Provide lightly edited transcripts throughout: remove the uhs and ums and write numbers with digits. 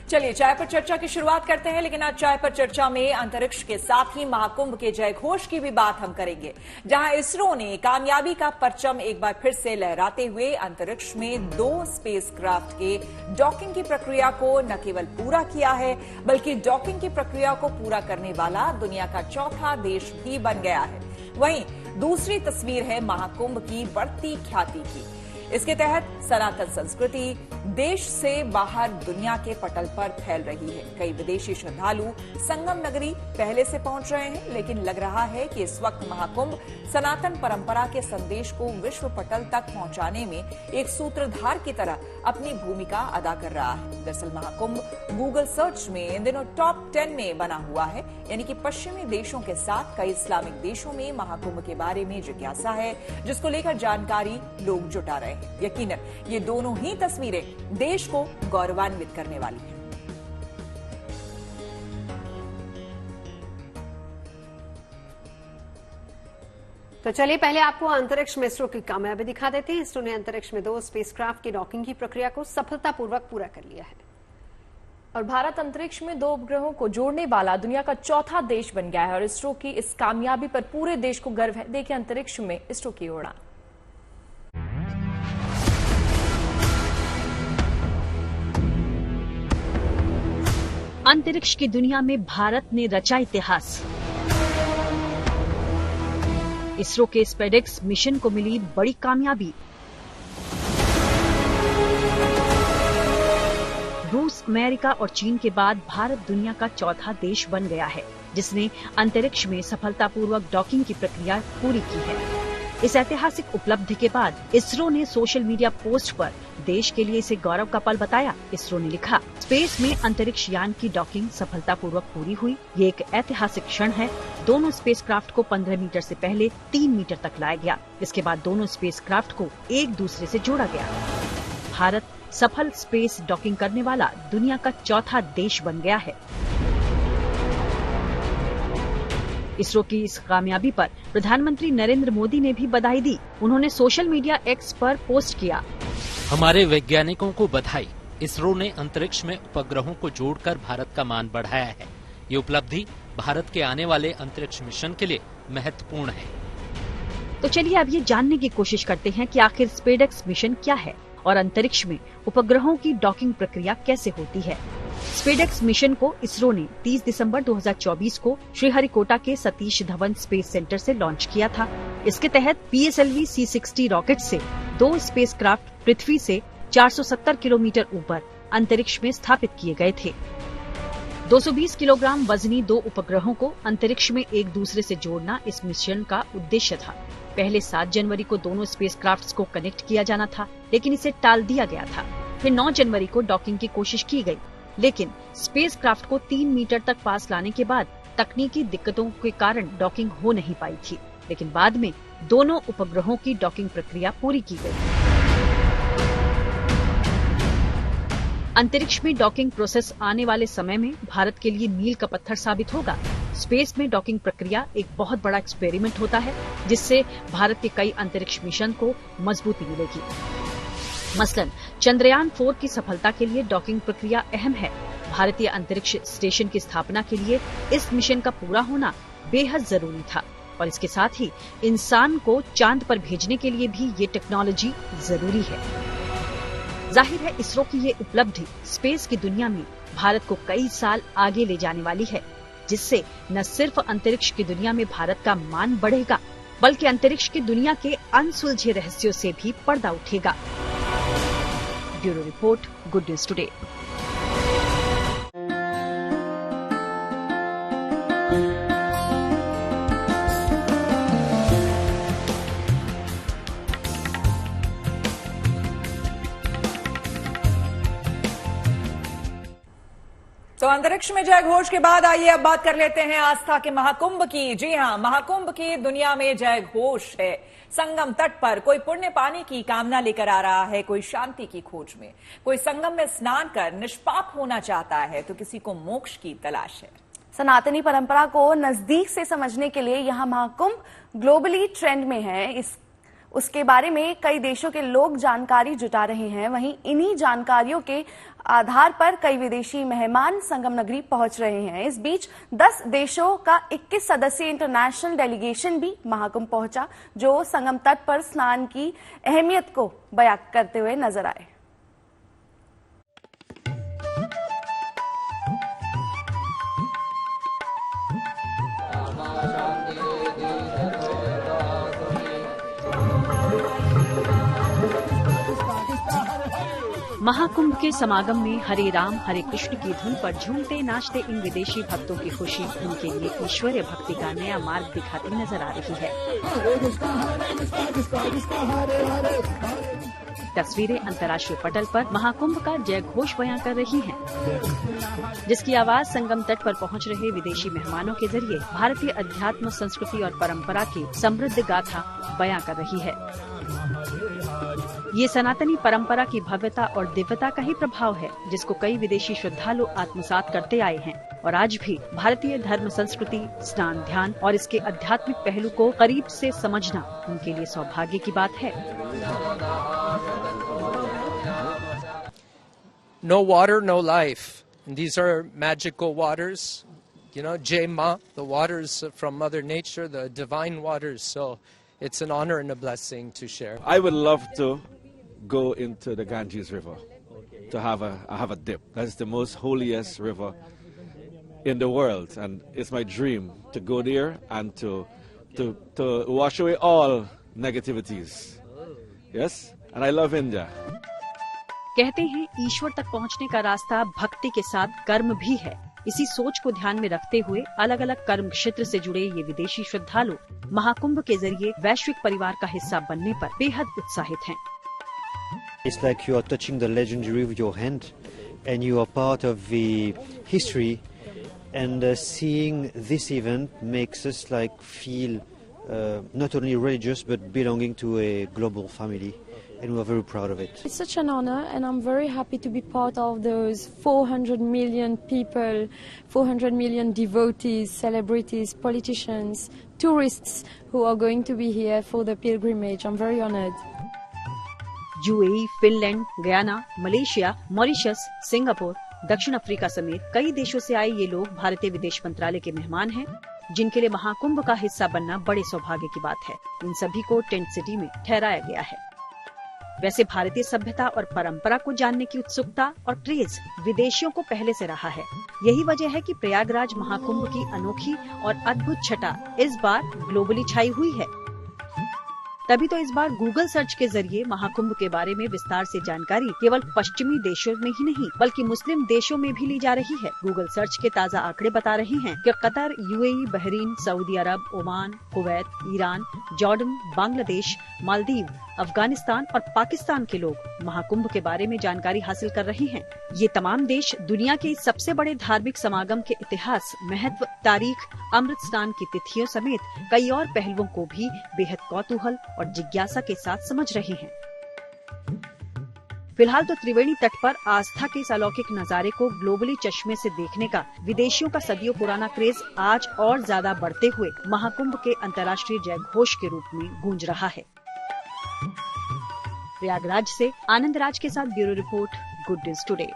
चलिए चाय पर चर्चा की शुरुआत करते हैं, लेकिन आज चाय पर चर्चा में अंतरिक्ष के साथ ही महाकुंभ के जय घोष की भी बात हम करेंगे, जहां इसरो ने कामयाबी का परचम एक बार फिर से लहराते हुए अंतरिक्ष में 2 स्पेसक्राफ्ट के डॉकिंग की प्रक्रिया को न केवल पूरा किया है, बल्कि डॉकिंग की प्रक्रिया को पूरा करने वाला दुनिया का चौथा देश भी बन गया है। वहीं दूसरी तस्वीर है महाकुंभ की बढ़ती ख्याति की। इसके तहत सनातन संस्कृति देश से बाहर दुनिया के पटल पर फैल रही है। कई विदेशी श्रद्धालु संगम नगरी पहले से पहुंच रहे हैं, लेकिन लग रहा है कि इस वक्त महाकुंभ सनातन परंपरा के संदेश को विश्व पटल तक पहुंचाने में एक सूत्रधार की तरह अपनी भूमिका अदा कर रहा है। दरअसल महाकुंभ गूगल सर्च में इन दिनों टॉप 10 में बना हुआ है, यानी कि पश्चिमी देशों के साथ कई इस्लामिक देशों में महाकुंभ के बारे में जिज्ञासा है, जिसको लेकर जानकारी लोग जुटा रहे हैं। यकीनन ये दोनों ही तस्वीरें देश को गौरवान्वित करने वाली हैं। तो चलिए पहले आपको अंतरिक्ष में इसरो की कामयाबी दिखा देते हैं। इसरो ने अंतरिक्ष में 2 स्पेसक्राफ्ट की डॉकिंग की प्रक्रिया को सफलतापूर्वक पूरा कर लिया है और भारत अंतरिक्ष में 2 उपग्रहों को जोड़ने वाला दुनिया का चौथा देश बन गया है और इसरो की इस कामयाबी पर पूरे देश को गर्व है। देखिए अंतरिक्ष में इसरो की उड़ान। अंतरिक्ष की दुनिया में भारत ने रचा इतिहास। इसरो के स्पेडेक्स मिशन को मिली बड़ी कामयाबी। रूस, अमेरिका और चीन के बाद भारत दुनिया का चौथा देश बन गया है, जिसने अंतरिक्ष में सफलतापूर्वक डॉकिंग की प्रक्रिया पूरी की है। इस ऐतिहासिक उपलब्धि के बाद इसरो ने सोशल मीडिया पोस्ट पर देश के लिए इसे गौरव का पल बताया। इसरो ने लिखा, स्पेस में अंतरिक्ष यान की डॉकिंग सफलतापूर्वक पूरी हुई। ये एक ऐतिहासिक क्षण है। दोनों स्पेसक्राफ्ट को 15 मीटर से पहले 3 मीटर तक लाया गया। इसके बाद दोनों स्पेसक्राफ्ट को एक दूसरे से जोड़ा गया। भारत सफल स्पेस डॉकिंग करने वाला दुनिया का चौथा देश बन गया है। इसरो की इस कामयाबी पर प्रधानमंत्री नरेंद्र मोदी ने भी बधाई दी। उन्होंने सोशल मीडिया एक्स पर पोस्ट किया, हमारे वैज्ञानिकों को बधाई। इसरो ने अंतरिक्ष में उपग्रहों को जोड़कर भारत का मान बढ़ाया है। ये उपलब्धि भारत के आने वाले अंतरिक्ष मिशन के लिए महत्वपूर्ण है। तो चलिए अब ये जानने की कोशिश करते हैं कि आखिर स्पेडेक्स मिशन क्या है और अंतरिक्ष में उपग्रहों की डॉकिंग प्रक्रिया कैसे होती है। स्पेडेक्स मिशन को इसरो ने 30 दिसंबर 2024 को श्रीहरिकोटा के सतीश धवन स्पेस सेंटर से लॉन्च किया था। इसके तहत PSLV C-60 रॉकेट से 2 स्पेसक्राफ्ट पृथ्वी से 470 किलोमीटर ऊपर अंतरिक्ष में स्थापित किए गए थे। 220 किलोग्राम वजनी 2 उपग्रहों को अंतरिक्ष में एक दूसरे से जोड़ना इस मिशन का उद्देश्य था। पहले 7 जनवरी को दोनों स्पेसक्राफ्ट्स को कनेक्ट किया जाना था, लेकिन इसे टाल दिया गया था। फिर 9 जनवरी को डॉकिंग की कोशिश की गई, लेकिन स्पेसक्राफ्ट को 3 मीटर तक पास लाने के बाद तकनीकी दिक्कतों के कारण डॉकिंग हो नहीं पाई थी। लेकिन बाद में दोनों उपग्रहों की डॉकिंग प्रक्रिया पूरी की गई। अंतरिक्ष में डॉकिंग प्रोसेस आने वाले समय में भारत के लिए मील का पत्थर साबित होगा। स्पेस में डॉकिंग प्रक्रिया एक बहुत बड़ा एक्सपेरिमेंट होता है, जिससे भारत के कई अंतरिक्ष मिशन को मजबूती मिलेगी। मसलन चंद्रयान 4 की सफलता के लिए डॉकिंग प्रक्रिया अहम है। भारतीय अंतरिक्ष स्टेशन की स्थापना के लिए इस मिशन का पूरा होना बेहद जरूरी था और इसके साथ ही इंसान को चांद पर भेजने के लिए भी ये टेक्नोलॉजी जरूरी है। जाहिर है इसरो की ये उपलब्धि स्पेस की दुनिया में भारत को कई साल आगे ले जाने वाली है, जिससे न सिर्फ अंतरिक्ष की दुनिया में भारत का मान बढ़ेगा, बल्कि अंतरिक्ष की दुनिया के अनसुलझे रहस्यों से भी पर्दा उठेगा। Bureau report, good news today. तो अंतरिक्ष में जय घोष के बाद आइए अब बात कर लेते हैं आस्था के महाकुंभ की। जी हां, महाकुंभ की दुनिया में जय घोष है। संगम तट पर कोई पुण्य पाने की कामना लेकर आ रहा है, कोई शांति की खोज में, कोई संगम में स्नान कर निष्पाप होना चाहता है, तो किसी को मोक्ष की तलाश है। सनातनी परंपरा को नजदीक से समझने के लिए यहां महाकुंभ ग्लोबली ट्रेंड में है। उसके बारे में कई देशों के लोग जानकारी जुटा रहे हैं। वहीं इन्हीं जानकारियों के आधार पर कई विदेशी मेहमान संगम नगरी पहुंच रहे हैं। इस बीच 10 देशों का 21 सदस्यीय इंटरनेशनल डेलीगेशन भी महाकुंभ पहुंचा, जो संगम तट पर स्नान की अहमियत को बयां करते हुए नजर आए। महाकुंभ के समागम में हरे राम हरे कृष्ण की धुन पर झूमते नाचते इन विदेशी भक्तों की खुशी उनके लिए ईश्वरीय भक्ति का नया मार्ग दिखाती नजर आ रही है। तस्वीरें अंतर्राष्ट्रीय पटल पर महाकुंभ का जय घोष बयां कर रही हैं, जिसकी आवाज संगम तट पर पहुंच रहे विदेशी मेहमानों के जरिए भारतीय अध्यात्म, संस्कृति और परंपरा की समृद्ध गाथा बयां कर रही है। ये सनातनी परंपरा की भव्यता और दिव्यता का ही प्रभाव है, जिसको कई विदेशी श्रद्धालु आत्मसात करते आए हैं और आज भी भारतीय धर्म, संस्कृति, स्नान, ध्यान और इसके आध्यात्मिक पहलू को करीब से समझना उनके लिए सौभाग्य की बात है। No water, no life. And these are magical waters. You know, Jai Ma, the waters from Mother Nature, the divine waters. So it's an honor and a blessing to share. I would love to go into the Ganges River to have a dip. That's the most holiest river in the world, and it's my dream to go there and to wash away all negativities. Yes, and I love India. कहते हैं ईश्वर तक पहुंचने का रास्ता भक्ति के साथ कर्म भी है। इसी सोच को ध्यान में रखते हुए अलग अलग कर्म क्षेत्र से जुड़े ये विदेशी श्रद्धालु महाकुंभ के जरिए वैश्विक परिवार का हिस्सा बनने पर बेहद उत्साहित हैं। It's like you are touching the legendary with your hand, and you are part of the history. And seeing this event makes us like feel not only religious but belonging to a global family. And we are very proud of it. It's such an honor, and I'm very happy to be part of those 400 million people, 400 million devotees, celebrities, politicians, tourists who are going to be here for the pilgrimage. I'm very honored. UAE, Finland, Guyana, Malaysia, Mauritius, Singapore, दक्षिण Africa समेत कई देशों से आए ये लोग भारतीय विदेश मंत्रालय के मेहमान हैं, जिनके लिए महाकुंभ का हिस्सा बनना बड़े सौभाग्य की बात है। इन सभी को टेंट सिटी में ठहराया गया है। वैसे भारतीय सभ्यता और परंपरा को जानने की उत्सुकता और क्रेज विदेशियों को पहले से रहा है। यही वजह है कि प्रयागराज महाकुंभ की अनोखी और अद्भुत छटा इस बार ग्लोबली छाई हुई है। तभी तो इस बार गूगल सर्च के जरिए महाकुंभ के बारे में विस्तार से जानकारी केवल पश्चिमी देशों में ही नहीं बल्कि मुस्लिम देशों में भी ली जा रही है। गूगल सर्च के ताज़ा आंकड़े बता रहे हैं कि Qatar, UAE, Bahrain, Saudi Arabia, Oman, Kuwait, Iran, Jordan, Bangladesh, Maldives, Afghanistan और पाकिस्तान के लोग महाकुंभ के बारे में जानकारी हासिल कर रहे हैं। ये तमाम देश दुनिया के सबसे बड़े धार्मिक समागम के इतिहास, महत्व, तारीख, अमृत स्नान की तिथियों समेत कई और पहलुओं को भी बेहद कौतूहल और जिज्ञासा के साथ समझ रहे हैं। फिलहाल तो त्रिवेणी तट पर आस्था के इस अलौकिक नजारे को ग्लोबली चश्मे से देखने का विदेशियों का सदियों पुराना क्रेज आज और ज्यादा बढ़ते हुए महाकुंभ के अंतर्राष्ट्रीय जय घोष के रूप में गूंज रहा है। प्रयागराज से आनंद राज के साथ bureau report, good news today.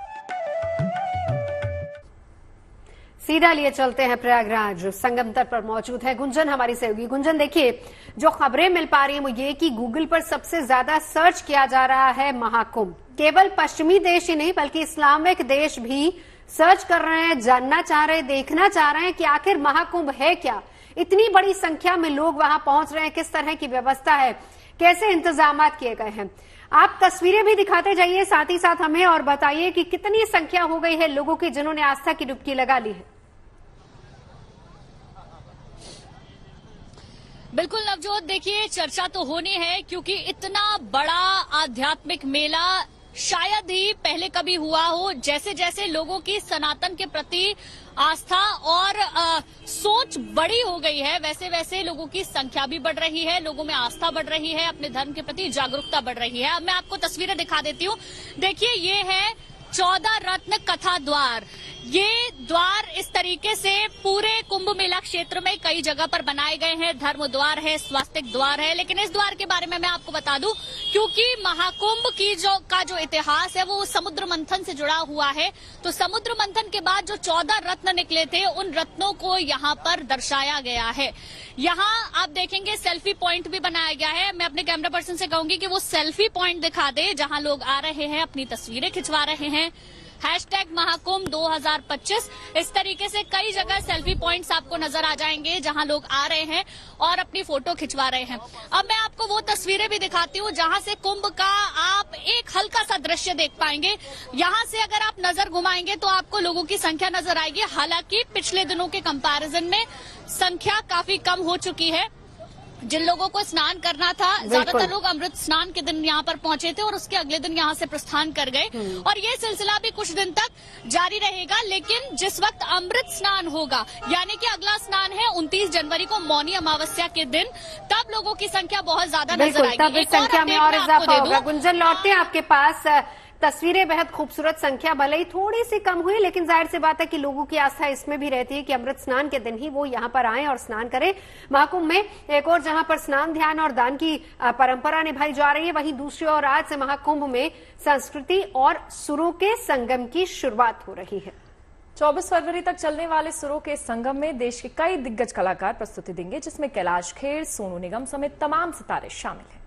सीधा लिए चलते हैं प्रयागराज, संगम तट पर मौजूद है गुंजन हमारी सहयोगी। गुंजन, देखिए जो खबरें मिल पा रही हैं वो ये कि गूगल पर सबसे ज्यादा सर्च किया जा रहा है महाकुंभ। केवल पश्चिमी देश ही नहीं बल्कि इस्लामिक देश भी सर्च कर रहे हैं, जानना चाह रहे हैं, देखना चाह रहे हैं कि आखिर महाकुंभ है क्या। इतनी बड़ी संख्या में लोग वहां पहुंच रहे हैं, किस तरह की व्यवस्था है, कैसे इंतजाम किए गए हैं। आप तस्वीरें भी दिखाते जाइए, साथ ही साथ हमें और बताइए कि कितनी संख्या हो गई है लोगों की जिन्होंने आस्था की डुबकी लगा ली है। बिल्कुल नवजोत, देखिए चर्चा तो होनी है क्योंकि इतना बड़ा आध्यात्मिक मेला शायद ही पहले कभी हुआ हो। जैसे जैसे लोगों की सनातन के प्रति आस्था और सोच बड़ी हो गई है, वैसे वैसे लोगों की संख्या भी बढ़ रही है, लोगों में आस्था बढ़ रही है, अपने धर्म के प्रति जागरूकता बढ़ रही है। अब मैं आपको तस्वीरें दिखा देती हूँ। देखिए ये है 14 रत्न कथा द्वार। ये द्वार इस तरीके से पूरे कुंभ मेला क्षेत्र में कई जगह पर बनाए गए हैं। धर्म द्वार है, स्वास्तिक द्वार है, लेकिन इस द्वार के बारे में मैं आपको बता दूं, क्योंकि महाकुंभ की जो इतिहास है वो समुद्र मंथन से जुड़ा हुआ है। तो समुद्र मंथन के बाद जो 14 रत्न निकले थे, उन रत्नों को यहाँ पर दर्शाया गया है। यहाँ आप देखेंगे सेल्फी पॉइंट भी बनाया गया है। मैं अपने कैमरा पर्सन से कहूंगी कि वो सेल्फी पॉइंट दिखा दे, जहां लोग आ रहे हैं, अपनी तस्वीरें खिंचवा रहे हैं। #महाकुंभ 2025 इस तरीके से कई जगह सेल्फी पॉइंट्स आपको नजर आ जाएंगे, जहां लोग आ रहे हैं और अपनी फोटो खिंचवा रहे हैं। अब मैं आपको वो तस्वीरें भी दिखाती हूँ जहां से कुंभ का आप एक हल्का सा दृश्य देख पाएंगे। यहाँ से अगर आप नजर घुमाएंगे तो आपको लोगों की संख्या नजर आएगी। हालांकि पिछले दिनों के कंपैरिजन में संख्या काफी कम हो चुकी है। जिन लोगों को स्नान करना था, ज्यादातर लोग अमृत स्नान के दिन यहाँ पर पहुंचे थे और उसके अगले दिन यहाँ से प्रस्थान कर गए, और ये सिलसिला भी कुछ दिन तक जारी रहेगा। लेकिन जिस वक्त अमृत स्नान होगा, यानी कि अगला स्नान है 29 जनवरी को मौनी अमावस्या के दिन, तब लोगों की संख्या बहुत ज्यादा नजर आएगी। तब इस संख्या में और इजाफा होगा। गुंजन, लौटते हैं आपके पास। तस्वीरें बेहद खूबसूरत, संख्या भले ही थोड़ी सी कम हुई, लेकिन जाहिर सी बात है कि लोगों की आस्था इसमें भी रहती है कि अमृत स्नान के दिन ही वो यहाँ पर आए और स्नान करें। महाकुंभ में एक और जहां पर स्नान, ध्यान और दान की परंपरा निभाई जा रही है, वहीं दूसरी ओर आज से महाकुंभ में संस्कृति और सुरों के संगम की शुरुआत हो रही है। 24 फरवरी तक चलने वाले सुरों के संगम में देश के कई दिग्गज कलाकार प्रस्तुति देंगे, जिसमें कैलाश खेर, सोनू निगम समेत तमाम सितारे शामिल हैं।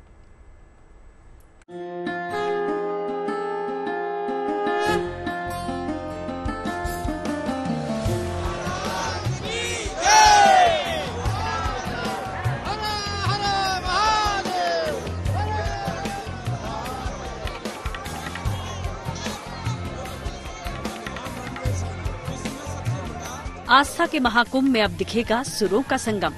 आस्था के महाकुंभ में अब दिखेगा सुरों का संगम।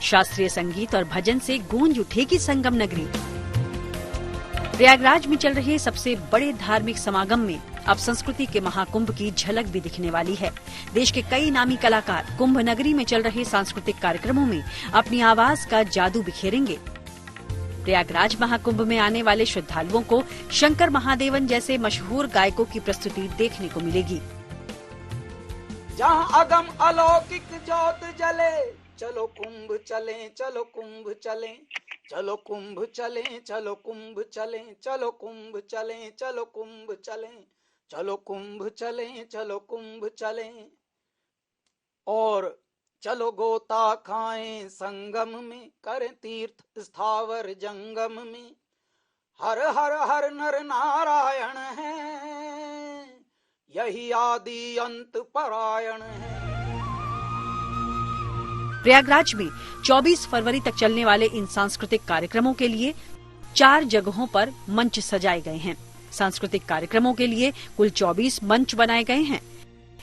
शास्त्रीय संगीत और भजन से गूंज उठेगी संगम नगरी। प्रयागराज में चल रहे सबसे बड़े धार्मिक समागम में अब संस्कृति के महाकुंभ की झलक भी दिखने वाली है। देश के कई नामी कलाकार कुंभ नगरी में चल रहे सांस्कृतिक कार्यक्रमों में अपनी आवाज का जादू बिखेरेंगे। प्रयागराज महाकुंभ में आने वाले श्रद्धालुओं को शंकर महादेवन जैसे मशहूर गायकों की प्रस्तुति देखने को मिलेगी। जहाँ अगम अलौकिक ज्योत जले, चलो कुंभ चले, चलो कुंभ चले, चलो कुंभ चले, चलो कुंभ चले, चलो कुंभ चले, चलो कुंभ चले, चलो कुंभ चले, चलो कुंभ चले, और चलो गोता खाएं संगम में, करें तीर्थ स्थावर जंगम में, हर हर हर नर नारायण है, यही आदि अंत परायण है। प्रयागराज में 24 फरवरी तक चलने वाले इन सांस्कृतिक कार्यक्रमों के लिए 4 जगहों पर मंच सजाए गए हैं। सांस्कृतिक कार्यक्रमों के लिए कुल 24 मंच बनाए गए हैं।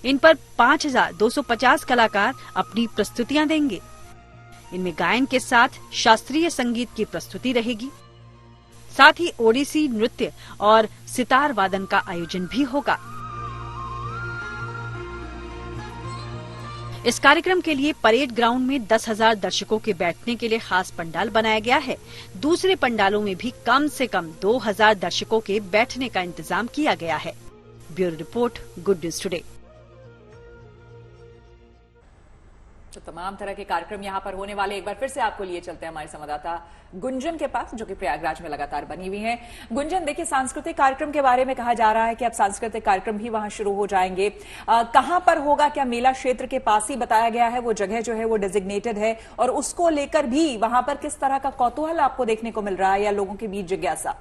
इन पर 5250 कलाकार अपनी प्रस्तुतियां देंगे। इनमें गायन के साथ शास्त्रीय संगीत की प्रस्तुति रहेगी। साथ ही ओडिसी नृत्य और सितार वादन का आयोजन भी होगा। इस कार्यक्रम के लिए परेड ग्राउंड में 10,000 दर्शकों के बैठने के लिए खास पंडाल बनाया गया है। दूसरे पंडालों में भी कम से कम 2,000 दर्शकों के बैठने का इंतजाम किया गया है। Bureau report, good news today. तो तमाम तरह के कार्यक्रम यहाँ पर होने वाले, एक बार फिर से आपको लिए चलते हैं हमारे संवाददाता गुंजन के पास, जो कि प्रयागराज में लगातार बनी हुई हैं। गुंजन, देखिए, सांस्कृतिक कार्यक्रम के बारे में कहा जा रहा है कि अब सांस्कृतिक कार्यक्रम भी वहां शुरू हो जाएंगे। कहां पर होगा? क्या मेला क्षेत्र के पास ही बताया गया है? वो जगह जो है वो डेजिग्नेटेड है, और उसको लेकर भी वहां पर किस तरह का कौतूहल आपको देखने को मिल रहा है या लोगों के बीच जिज्ञासा?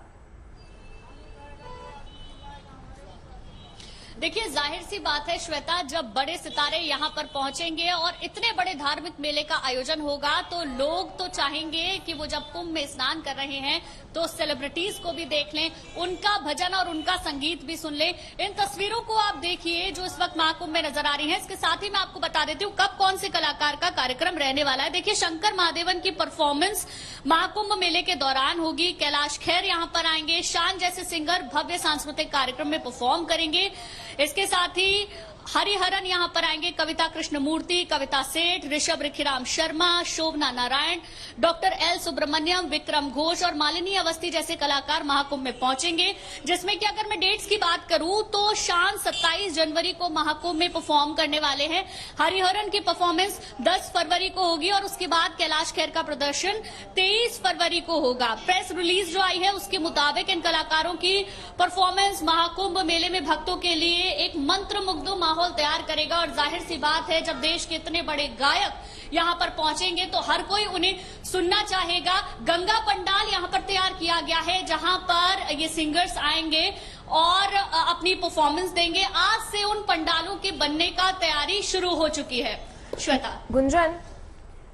देखिए, जाहिर सी बात है श्वेता, जब बड़े सितारे यहाँ पर पहुंचेंगे और इतने बड़े धार्मिक मेले का आयोजन होगा, तो लोग तो चाहेंगे कि वो जब कुंभ में स्नान कर रहे हैं तो सेलिब्रिटीज को भी देख लें, उनका भजन और उनका संगीत भी सुन लें। इन तस्वीरों को आप देखिए जो इस वक्त महाकुंभ में नजर आ रही हैं। इसके साथ ही मैं आपको बता देती हूँ कब कौन से कलाकार का कार्यक्रम रहने वाला है। देखिए, शंकर महादेवन की परफॉर्मेंस महाकुंभ मेले के दौरान होगी। कैलाश खेर यहाँ पर आएंगे, शान जैसे सिंगर भव्य सांस्कृतिक कार्यक्रम में परफॉर्म करेंगे। इसके साथ ही हरिहरन यहाँ पर आएंगे, कविता कृष्णमूर्ति, कविता सेठ, ऋषभ रिखीराम शर्मा, शोभना नारायण, डॉक्टर एल सुब्रमण्यम, विक्रम घोष और मालिनी अवस्थी जैसे कलाकार महाकुंभ में पहुंचेंगे। जिसमें कि अगर मैं डेट्स की बात करूं तो शान 27 जनवरी को महाकुंभ में परफॉर्म करने वाले हैं। हरिहरन की परफॉर्मेंस 10 फरवरी को होगी और उसके बाद कैलाश खेर का प्रदर्शन 23 फरवरी को होगा। प्रेस रिलीज जो आई है उसके मुताबिक इन कलाकारों की परफॉर्मेंस महाकुंभ मेले में भक्तों के लिए एक मंत्रमुग्ध माहौल तैयार करेगा। और जाहिर सी बात है, जब देश के इतने बड़े गायक यहाँ पर पहुंचेंगे तो हर कोई उन्हें सुनना चाहेगा। गंगा पंडाल यहाँ पर तैयार किया गया है, जहां पर ये सिंगर्स आएंगे और अपनी परफॉर्मेंस देंगे। आज से उन पंडालों के बनने का तैयारी शुरू हो चुकी है। श्वेता।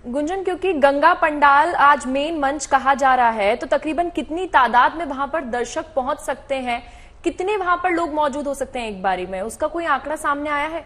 गुंजन, क्योंकि गंगा पंडाल आज मेन मंच कहा जा रहा है, तो तकरीबन कितनी तादाद में वहां पर दर्शक पहुंच सकते हैं, कितने वहां पर लोग मौजूद हो सकते हैं एक बारी में, उसका कोई आंकड़ा सामने आया है?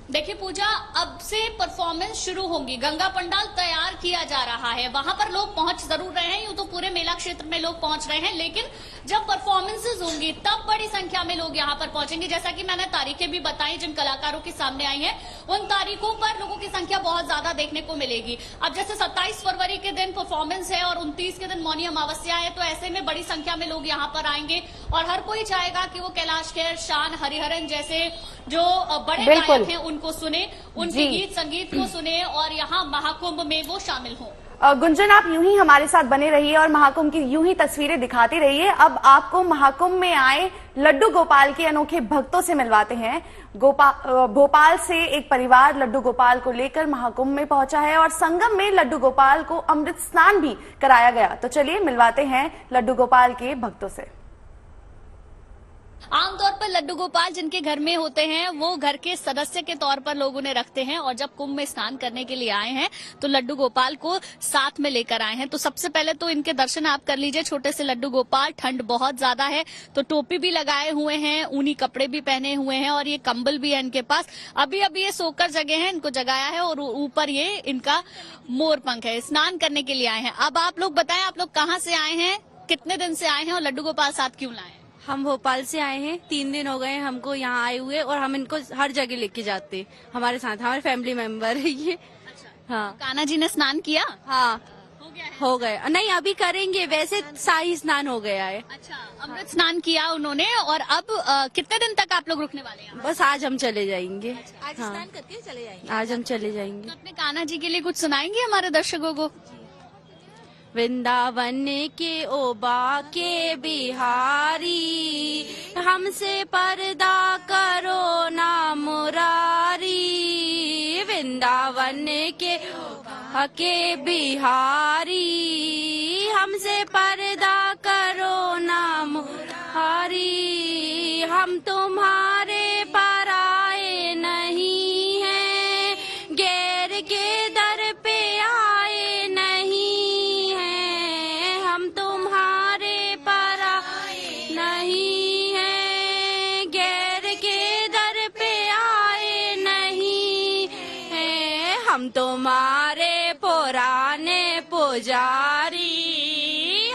देखिए पूजा, अब से परफॉर्मेंस शुरू होंगी। गंगा पंडाल तैयार किया जा रहा है, वहां पर लोग पहुंच जरूर रहे हैं, यूं तो पूरे मेला क्षेत्र में लोग पहुंच रहे हैं, लेकिन जब परफॉर्मेंसेस होंगी तब बड़ी संख्या में लोग यहां पर पहुंचेंगे। जैसा कि मैंने तारीखें भी बताई जिन कलाकारों के सामने आई हैं, उन तारीखों पर लोगों की संख्या बहुत ज्यादा देखने को मिलेगी। अब जैसे 27 फरवरी के दिन परफॉर्मेंस है और 29 के दिन मौनी अमावस्या है, तो ऐसे में बड़ी संख्या में लोग यहाँ पर आएंगे और हर कोई चाहेगा कि वो कैलाश खेर, शान, हरिहरन जैसे जो बड़े गायक हैं उनको सुने, उनके गीत संगीत को सुने और यहाँ महाकुंभ में वो शामिल हों। गुंजन, आप यूं ही हमारे साथ बने रहिए और महाकुंभ की यूं ही तस्वीरें दिखाते रहिए। अब आपको महाकुंभ में आए लड्डू गोपाल के अनोखे भक्तों से मिलवाते हैं। भोपाल से एक परिवार लड्डू गोपाल को लेकर महाकुंभ में पहुंचा है और संगम में लड्डू गोपाल को अमृत स्नान भी कराया गया। तो चलिए मिलवाते हैं लड्डू गोपाल के भक्तों से। आमतौर पर लड्डू गोपाल जिनके घर में होते हैं वो घर के सदस्य के तौर पर लोग उन्हें रखते हैं, और जब कुंभ में स्नान करने के लिए आए हैं तो लड्डू गोपाल को साथ में लेकर आए हैं। तो सबसे पहले तो इनके दर्शन आप कर लीजिए। छोटे से लड्डू गोपाल, ठंड बहुत ज्यादा है तो टोपी भी लगाए हुए हैं, ऊनी कपड़े भी पहने हुए हैं और ये कंबल भी है इनके पास। अभी अभी ये सोकर जगे हैं, इनको जगाया है और ऊपर ये इनका मोर पंख है। स्नान करने के लिए आए हैं। अब आप लोग बताएं, आप लोग कहाँ से आए हैं, कितने दिन से आए हैं और लड्डू गोपाल साथ क्यों लाए? हम भोपाल से आए हैं, 3 दिन हो गए हमको यहाँ आए हुए और हम इनको हर जगह लेके जाते हैं। हमारे साथ हमारे फैमिली मेंबर है ये। अच्छा। हाँ। कान्हा जी ने स्नान किया? हाँ हो गया नहीं, अभी करेंगे, वैसे शाही स्नान हो गया है। अच्छा, अमृत स्नान किया उन्होंने। और अब कितने दिन तक आप लोग रुकने वाले हैं? बस आज हम चले जाएंगे। आज स्नान करके चले जाएंगे? आज हम चले जाएंगे। तो अपने कान्हा जी के लिए कुछ सुनाएंगे हमारे दर्शकों को? वृंदावन के ओबा के बिहारी, हमसे पर्दा करो ना मुरारी। वृंदावन के ओबा के बिहारी, हमसे पर्दा करो ना मुरारी। हम तुम्हारे पराए नहीं हैं, गैर के दर पे आए नहीं। नहीं है, गैर के दर पे आए नहीं है। हम तुम्हारे पुराने पुजारी,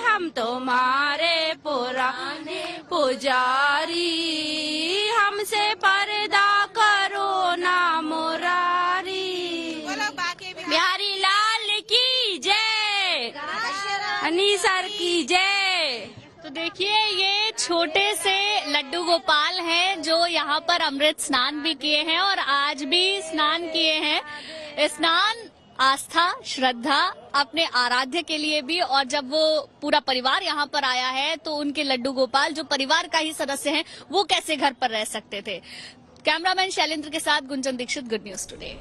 हम तुम्हारे पुराने पुजारी। हमसे पर्दा करो ना मुरारी। बिहारी लाल की जय, अनीसर की जय। तो देखिए, ये छोटे से लड्डू गोपाल हैं जो यहाँ पर अमृत स्नान भी किए हैं और आज भी स्नान किए हैं। स्नान आस्था, श्रद्धा, अपने आराध्य के लिए भी। और जब वो पूरा परिवार यहाँ पर आया है तो उनके लड्डू गोपाल जो परिवार का ही सदस्य हैं वो कैसे घर पर रह सकते थे। कैमरामैन शैलेंद्र के साथ Gunjan Dikshit, good news today.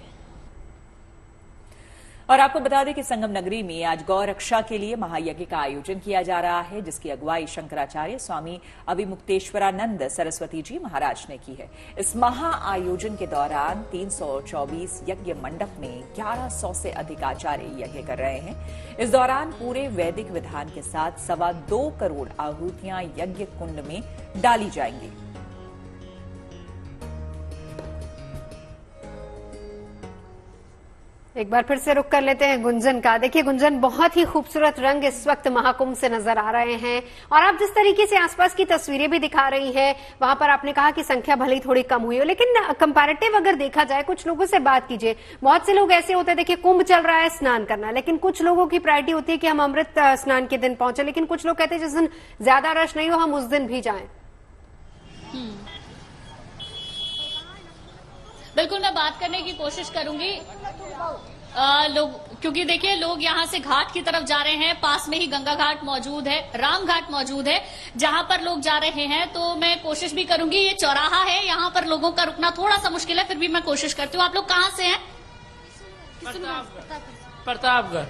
और आपको बता दें कि संगम नगरी में आज गौ रक्षा के लिए महायज्ञ का आयोजन किया जा रहा है, जिसकी अगुवाई शंकराचार्य स्वामी अभिमुक्तेश्वरानंद सरस्वती जी महाराज ने की है। इस महा आयोजन के दौरान 324 यज्ञ मंडप में 1100 से अधिक आचार्य यज्ञ कर रहे हैं। इस दौरान पूरे वैदिक विधान के साथ 2.25 करोड़ आहुतियां यज्ञ कुंड में डाली जाएंगी। एक बार फिर से रुक कर लेते हैं गुंजन का। देखिए गुंजन, बहुत ही खूबसूरत रंग इस वक्त महाकुंभ से नजर आ रहे हैं और आप जिस तरीके से आसपास की तस्वीरें भी दिखा रही हैं, वहां पर आपने कहा कि संख्या भले ही थोड़ी कम हुई हो, लेकिन कंपैरेटिव अगर देखा जाए, कुछ लोगों से बात कीजिए, बहुत से लोग ऐसे होते हैं, देखिए कुंभ चल रहा है, स्नान करना, लेकिन कुछ लोगों की प्रायोरिटी होती है कि हम अमृत स्नान के दिन पहुंचे, लेकिन कुछ लोग कहते हैं जिस दिन ज्यादा रश नहीं हो हम उस दिन भी जाएं। बिल्कुल, मैं बात करने की कोशिश करूंगी। क्योंकि देखिए लोग यहाँ से घाट की तरफ जा रहे हैं, पास में ही गंगा घाट मौजूद है, राम घाट मौजूद है, जहां पर लोग जा रहे हैं। तो मैं कोशिश भी करूंगी, ये चौराहा है, यहाँ पर लोगों का रुकना थोड़ा सा मुश्किल है, फिर भी मैं कोशिश करती हूँ। आप लोग कहाँ से हैं? प्रतापगढ़।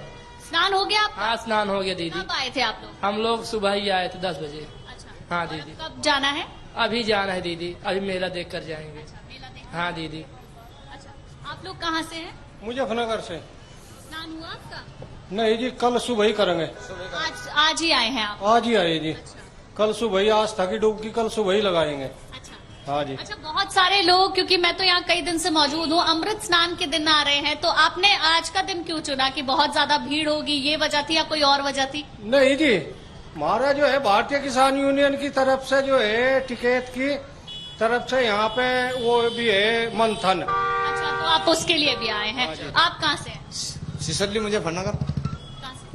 स्नान हो गया आपका? हाँ, स्नान हो गया दीदी। कब आए थे आप लोग? हम लोग सुबह ही आए थे 10 बजे। अच्छा, हाँ दीदी। कब जाना है? अभी जाना है दीदी, अभी मेला देख कर जाएंगे। हाँ दीदी। अच्छा, आप लोग कहाँ से हैं? मुजफ्फरनगर से। स्नान हुआ आपका? नहीं जी, कल सुबह ही करेंगे। आज ही आए हैं आप? आज ही आए जी। कल सुबह ही, आज था कि डुबकी कल सुबह ही लगाएंगे। अच्छा। हाँ जी। अच्छा, बहुत सारे लोग, क्योंकि मैं तो यहाँ कई दिन से मौजूद हूँ, अमृत स्नान के दिन आ रहे हैं, तो आपने आज का दिन क्यों चुना? कि बहुत ज्यादा भीड़ होगी, ये वजह थी या कोई और वजह थी? नहीं जी, हमारा जो है भारतीय किसान यूनियन की तरफ से जो है टिकैत की तरफ से यहाँ पे वो भी है मंथन। अच्छा, तो आप उसके लिए भी आए हैं। आप कहाँ से? सिसली, मुजफ्फरनगर।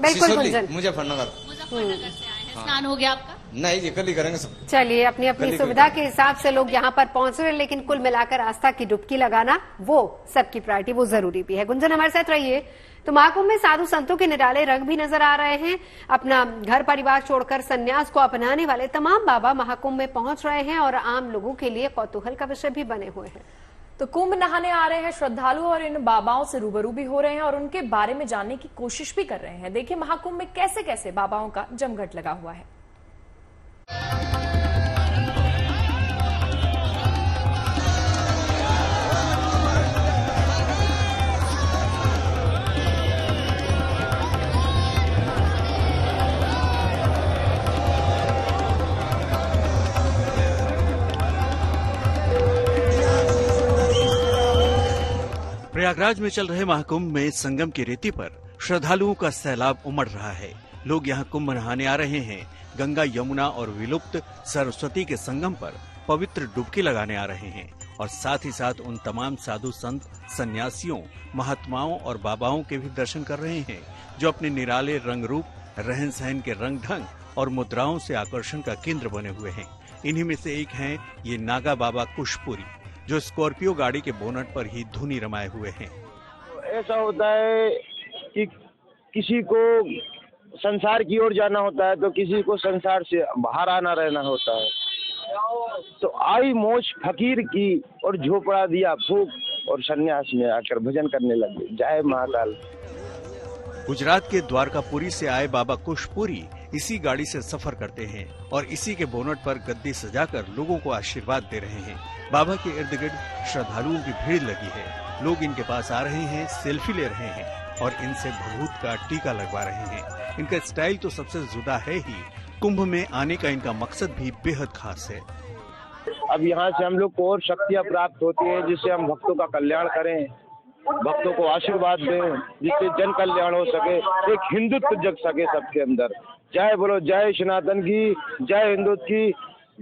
बिल्कुल गुंजन, मुजफ्फरनगर से आए हैं। स्नान हो गया आपका? नहीं जी, कल ही करेंगे सब। चलिए, अपनी अपनी सुविधा के हिसाब से लोग यहाँ पर पहुंच रहे हैं, लेकिन कुल मिलाकर आस्था की डुबकी लगाना वो सबकी प्रायोरिटी, वो जरूरी भी है। गुंजन हमारे साथ रहिए। तो महाकुंभ में साधु संतों के निराले रंग भी नजर आ रहे हैं। अपना घर परिवार छोड़कर संन्यास को अपनाने वाले तमाम बाबा महाकुंभ में पहुंच रहे हैं और आम लोगों के लिए कौतूहल का विषय भी बने हुए हैं। तो कुंभ नहाने आ रहे हैं श्रद्धालु और इन बाबाओं से रूबरू भी हो रहे हैं और उनके बारे में जानने की कोशिश भी कर रहे हैं। देखिए महाकुंभ में कैसे कैसे बाबाओं का जमघट लगा हुआ है। प्रयागराज में चल रहे महाकुंभ में संगम की रेती पर श्रद्धालुओं का सैलाब उमड़ रहा है। लोग यहाँ कुंभ नहाने आ रहे हैं। गंगा, यमुना और विलुप्त सरस्वती के संगम पर पवित्र डुबकी लगाने आ रहे हैं और साथ ही साथ उन तमाम साधु संत, सन्यासियों, महात्माओं और बाबाओं के भी दर्शन कर रहे हैं, जो अपने निराले रंग रूप, रहन सहन के रंग ढंग और मुद्राओं से आकर्षण का केंद्र बने हुए हैं। इन्हीं में से एक हैं ये नागा बाबा कुशपुरी, जो स्कॉर्पियो गाड़ी के बोनट पर ही धुनी रमाए हुए हैं। ऐसा होता है कि किसी को संसार की ओर जाना होता है तो किसी को संसार से बाहर आना रहना होता है। तो आई मोच फकीर की और झोपड़ा दिया फूक और सन्यास में आकर भजन करने लगे। जय महाकाल। गुजरात के द्वारकापुरी से आए बाबा कुशपुरी इसी गाड़ी से सफर करते हैं और इसी के बोनट पर गद्दी सजाकर लोगों को आशीर्वाद दे रहे हैं। बाबा के इर्द गिर्द श्रद्धालुओं की भीड़ लगी है। लोग इनके पास आ रहे हैं, सेल्फी ले रहे हैं और इनसे भभूत का टीका लगवा रहे हैं। इनका स्टाइल तो सबसे जुदा है ही। कुंभ में आने का इनका मकसद भी बेहद खास है। अब यहाँ से हम लोग को और शक्तियाँ प्राप्त होती है, जिससे हम भक्तों का कल्याण करें, भक्तों को आशीर्वाद दें, जिससे जन कल्याण हो सके, एक हिंदुत्व जग सके सबके अंदर। जय बोलो, जय सनातन की, जय हिंदुत्व की,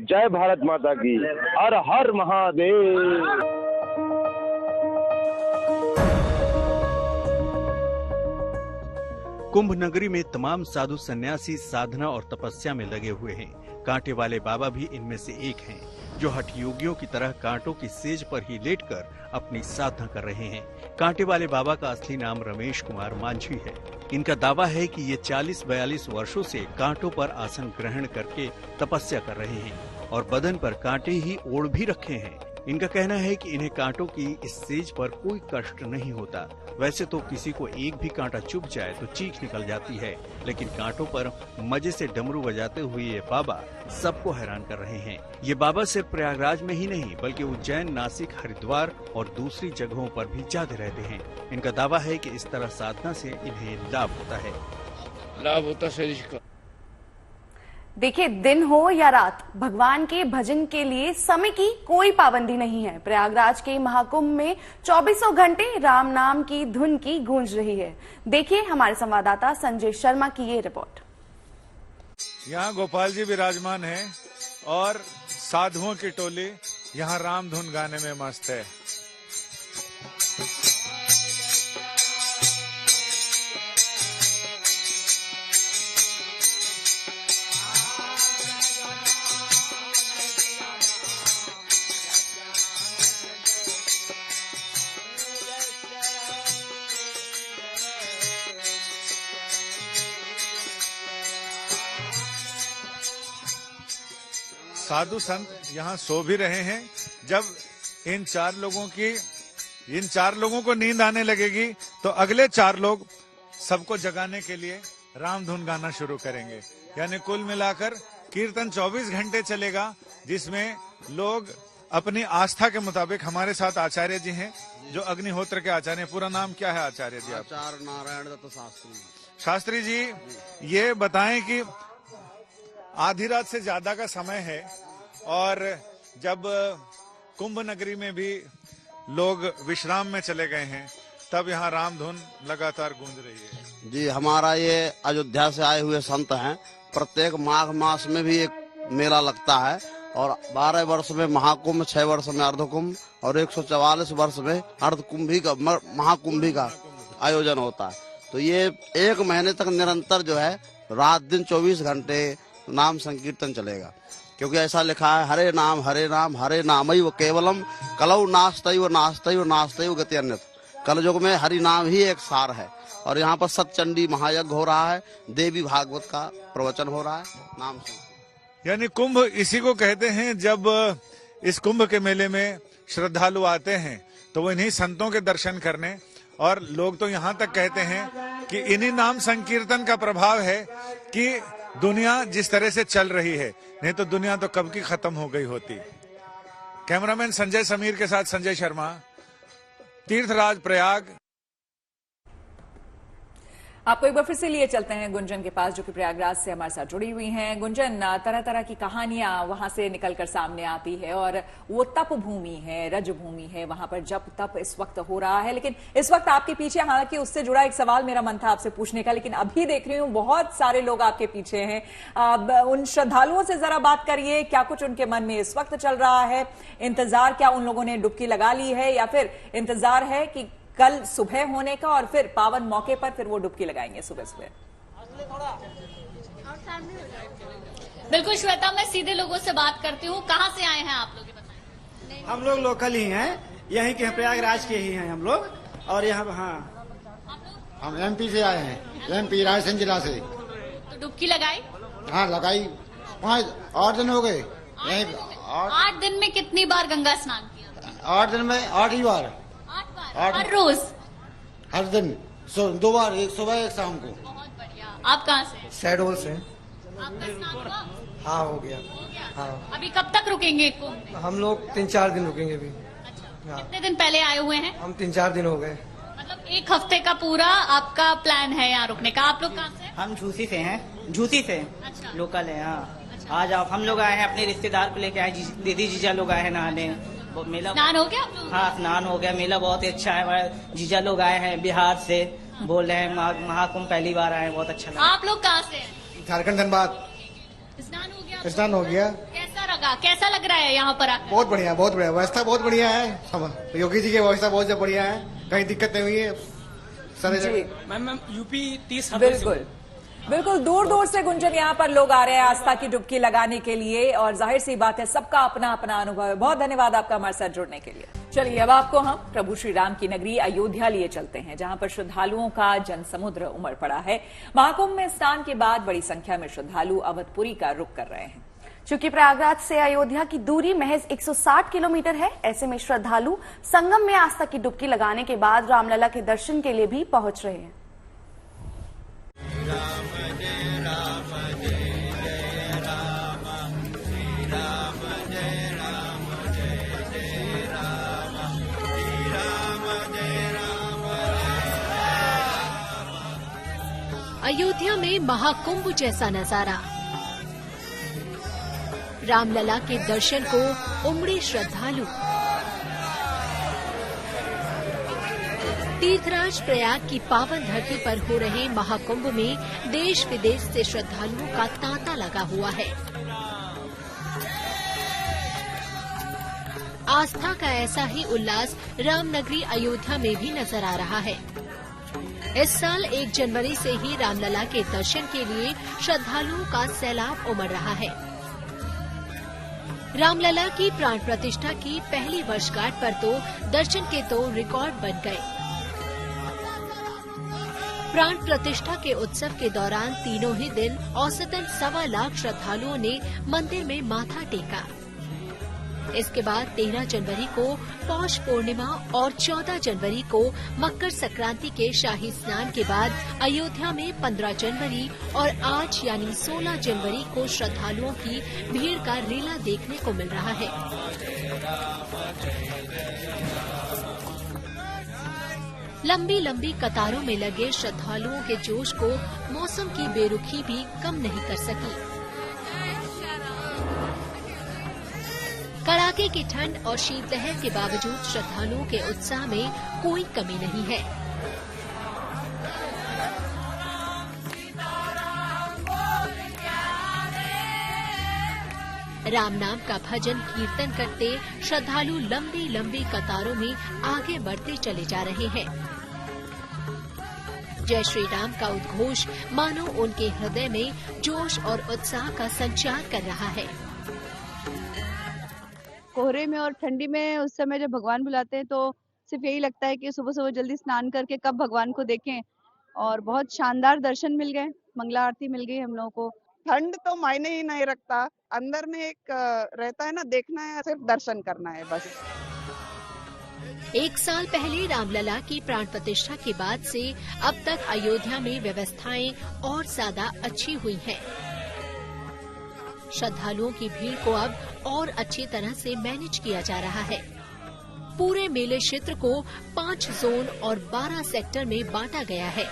जय भारत माता की, हर हर महादेव। कुंभ नगरी में तमाम साधु सन्यासी साधना और तपस्या में लगे हुए हैं। कांटे वाले बाबा भी इनमें से एक हैं, जो हठ योगियों की तरह कांटों की सेज पर ही लेटकर अपनी साधना कर रहे हैं। कांटे वाले बाबा का असली नाम रमेश कुमार मांझी है। इनका दावा है कि ये 40-42 वर्षों से कांटों पर आसन ग्रहण करके तपस्या कर रहे हैं और बदन पर कांटे ही ओढ़ भी रखे हैं। इनका कहना है कि इन्हें कांटों की इस सेज पर कोई कष्ट नहीं होता। वैसे तो किसी को एक भी कांटा चुभ जाए तो चीख निकल जाती है, लेकिन कांटों पर मजे से डमरू बजाते हुए ये बाबा सबको हैरान कर रहे हैं। ये बाबा सिर्फ प्रयागराज में ही नहीं बल्कि उज्जैन, नासिक, हरिद्वार और दूसरी जगहों पर भी जाते रहते हैं। इनका दावा है कि इस तरह साधना से इन्हें लाभ होता है। लाभ होता शरीर का। देखिए, दिन हो या रात, भगवान के भजन के लिए समय की कोई पाबंदी नहीं है। प्रयागराज के महाकुंभ में 24 घंटे राम नाम की धुन की गूंज रही है। देखिए हमारे संवाददाता संजय शर्मा की ये रिपोर्ट। यहाँ गोपाल जी विराजमान हैं और साधुओं की टोली यहाँ राम धुन गाने में मस्त है। साधु संत यहाँ सो भी रहे हैं। जब इन चार लोगों को नींद आने लगेगी तो अगले 4 लोग सबको जगाने के लिए राम धुन गाना शुरू करेंगे। यानी कुल मिलाकर कीर्तन 24 घंटे चलेगा, जिसमें लोग अपनी आस्था के मुताबिक, हमारे साथ आचार्य जी हैं जो अग्निहोत्र के आचार्य हैं। पूरा नाम क्या है आचार्य जी? आचार्य नारायण दत्त शास्त्री। शास्त्री जी, ये बताएं कि आधी रात से ज्यादा का समय है और जब कुंभ नगरी में भी लोग विश्राम में चले गए हैं, तब यहाँ राम धुन लगातार गूंज रही है। जी, हमारा ये अयोध्या से आए हुए संत हैं। प्रत्येक माघ मास में भी एक मेला लगता है और 12 वर्ष में महाकुंभ, 6 वर्ष में अर्धकुंभ और 144 वर्ष में अर्धकुंभी का महाकुंभी का आयोजन होता है। तो ये 1 महीने तक निरंतर जो है रात दिन 24 घंटे नाम संकीर्तन चलेगा, क्योंकि ऐसा लिखा है, हरे नाम हरे नाम हरे नामैव केवलम कलौ नास्तैव नास्तैव नास्तैव गति अन्यथा। कलयुग में हरि नाम ही एक सार है। और यहाँ पर सतचंडी महायज्ञ हो रहा है, देवी भागवत का प्रवचन हो रहा है नाम से। यानी कुंभ इसी को कहते हैं। जब इस कुंभ के मेले में श्रद्धालु आते हैं तो वो इन्हीं संतों के दर्शन करने, और लोग तो यहाँ तक कहते हैं कि इन्हीं नाम संकीर्तन का प्रभाव है कि दुनिया जिस तरह से चल रही है, नहीं तो दुनिया तो कब की खत्म हो गई होती। कैमरामैन संजय समीर के साथ संजय शर्मा, तीर्थराज प्रयाग। आपको एक बार फिर से लिए चलते हैं गुंजन के पास, जो कि प्रयागराज से हमारे साथ जुड़ी हुई हैं। गुंजन, तरह तरह की कहानियां वहां से निकलकर सामने आती है और वो तप भूमि है, रज भूमि है, वहां पर जप तप इस वक्त हो रहा है। लेकिन इस वक्त आपके पीछे, हालांकि उससे जुड़ा एक सवाल मेरा मन था आपसे पूछने का, लेकिन अभी देख रही हूँ बहुत सारे लोग आपके पीछे हैं। उन श्रद्धालुओं से जरा बात करिए, क्या कुछ उनके मन में इस वक्त चल रहा है? इंतजार, क्या उन लोगों ने डुबकी लगा ली है या फिर इंतजार है कि कल सुबह होने का और फिर पावन मौके पर फिर वो डुबकी लगाएंगे सुबह सुबह? बिल्कुल श्वेता, मैं सीधे लोगों से बात करती हूँ। कहाँ से आए हैं आप लोग? हम लोग लोकल ही हैं, यहीं के प्रयागराज के ही हैं हम लोग। और यहाँ हम एमपी से आए हैं, एमपी रायसेन जिला से। तो डुबकी लगाई? हाँ लगाई, 8 दिन हो गए। 8 दिन में कितनी बार गंगा स्नान किया? 8 दिन में 8 ही बार। हर रोज? हर दिन 2 बार, एक सुबह एक शाम को। बहुत बढ़िया। आप कहाँ से? शहडोल से। आपका स्नान हुआ? हाँ हो गया। हाँ। अभी कब तक रुकेंगे कुंभ में? हम लोग 3-4 दिन रुकेंगे अभी। अच्छा। कितने दिन पहले आए हुए हैं? हम 3-4 दिन हो गए। मतलब 1 हफ्ते का पूरा आपका प्लान है यहाँ रुकने का। आप लोग कहाँ से? हम झूसी से हैं, झूसी से। अच्छा। लोकल है। हाँ। अच्छा। आज आप, हम लोग आए हैं अपने रिश्तेदार को लेके आए, दीदी जीजा लोग आए हैं नहाने। मेला स्नान हो गया? हाँ स्नान हो गया। मेला बहुत ही अच्छा है। हमारे जीजा लोग आए हैं बिहार से, बोल रहे हैं महाकुंभ पहली बार आए, बहुत अच्छा लगा। आप लोग कहाँ से हैं? झारखंड, धनबाद। स्नान हो गया? स्नान हो गया। कैसा लगा, कैसा लग रहा है यहाँ पर आकर? बहुत बढ़िया, बहुत बढ़िया व्यवस्था, बहुत बढ़िया है। योगी जी की व्यवस्था बहुत बढ़िया है, कहीं दिक्कत नहीं हुई है सारे जगह। मैम यूपी 30 बिल्कुल बिल्कुल, दूर दूर से गुंजन यहाँ पर लोग आ रहे हैं आस्था की डुबकी लगाने के लिए, और जाहिर सी बात है सबका अपना अपना अनुभव है। बहुत धन्यवाद आपका हमारे साथ जुड़ने के लिए। चलिए अब आपको हम प्रभु श्री राम की नगरी अयोध्या लिए चलते हैं, जहां पर श्रद्धालुओं का जनसमुद्र उमड़ पड़ा है। महाकुंभ में स्नान के बाद बड़ी संख्या में श्रद्धालु अवधपुरी का रुख कर रहे हैं। चूंकि प्रयागराज से अयोध्या की दूरी महज 160 किलोमीटर है, ऐसे में श्रद्धालु संगम में आस्था की डुबकी लगाने के बाद रामलला के दर्शन के लिए भी पहुंच रहे हैं। अयोध्या में महाकुंभ जैसा नजारा। रामलला के दर्शन को उमड़े श्रद्धालु। तीर्थराज प्रयाग की पावन धरती पर हो रहे महाकुंभ में देश विदेश से श्रद्धालुओं का तांता लगा हुआ है। आस्था का ऐसा ही उल्लास रामनगरी अयोध्या में भी नजर आ रहा है। इस साल 1 जनवरी से ही रामलला के दर्शन के लिए श्रद्धालुओं का सैलाब उमड़ रहा है। रामलला की प्राण प्रतिष्ठा की पहली वर्षगांठ पर तो दर्शन के तो रिकॉर्ड बन गए। प्राण प्रतिष्ठा के उत्सव के दौरान तीनों ही दिन औसतन 1.25 लाख श्रद्धालुओं ने मंदिर में माथा टेका। इसके बाद 13 जनवरी को पौष पूर्णिमा और 14 जनवरी को मकर संक्रांति के शाही स्नान के बाद अयोध्या में 15 जनवरी और आज यानी 16 जनवरी को श्रद्धालुओं की भीड़ का रेला देखने को मिल रहा है। लंबी लंबी कतारों में लगे श्रद्धालुओं के जोश को मौसम की बेरुखी भी कम नहीं कर सकी। कड़ाके की ठंड और शीतलहर के बावजूद श्रद्धालुओं के उत्साह में कोई कमी नहीं है। राम नाम का भजन कीर्तन करते श्रद्धालु लंबी लंबी कतारों में आगे बढ़ते चले जा रहे हैं। जय श्री राम का उद्घोष मानो उनके हृदय में जोश और उत्साह का संचार कर रहा है। कोहरे में और ठंडी में उस समय जब भगवान बुलाते हैं तो सिर्फ यही लगता है कि सुबह सुबह जल्दी स्नान करके कब भगवान को देखें, और बहुत शानदार दर्शन मिल गए, मंगला आरती मिल गई हम लोगों को। ठंड तो मायने ही नहीं रखता, अंदर में एक रहता है ना, देखना है, सिर्फ दर्शन करना है बस। 1 साल पहले रामलला की प्राण प्रतिष्ठा के बाद से अब तक अयोध्या में व्यवस्थाएं और ज्यादा अच्छी हुई हैं। श्रद्धालुओं की भीड़ को अब और अच्छी तरह से मैनेज किया जा रहा है। पूरे मेले क्षेत्र को 5 जोन और 12 सेक्टर में बांटा गया है।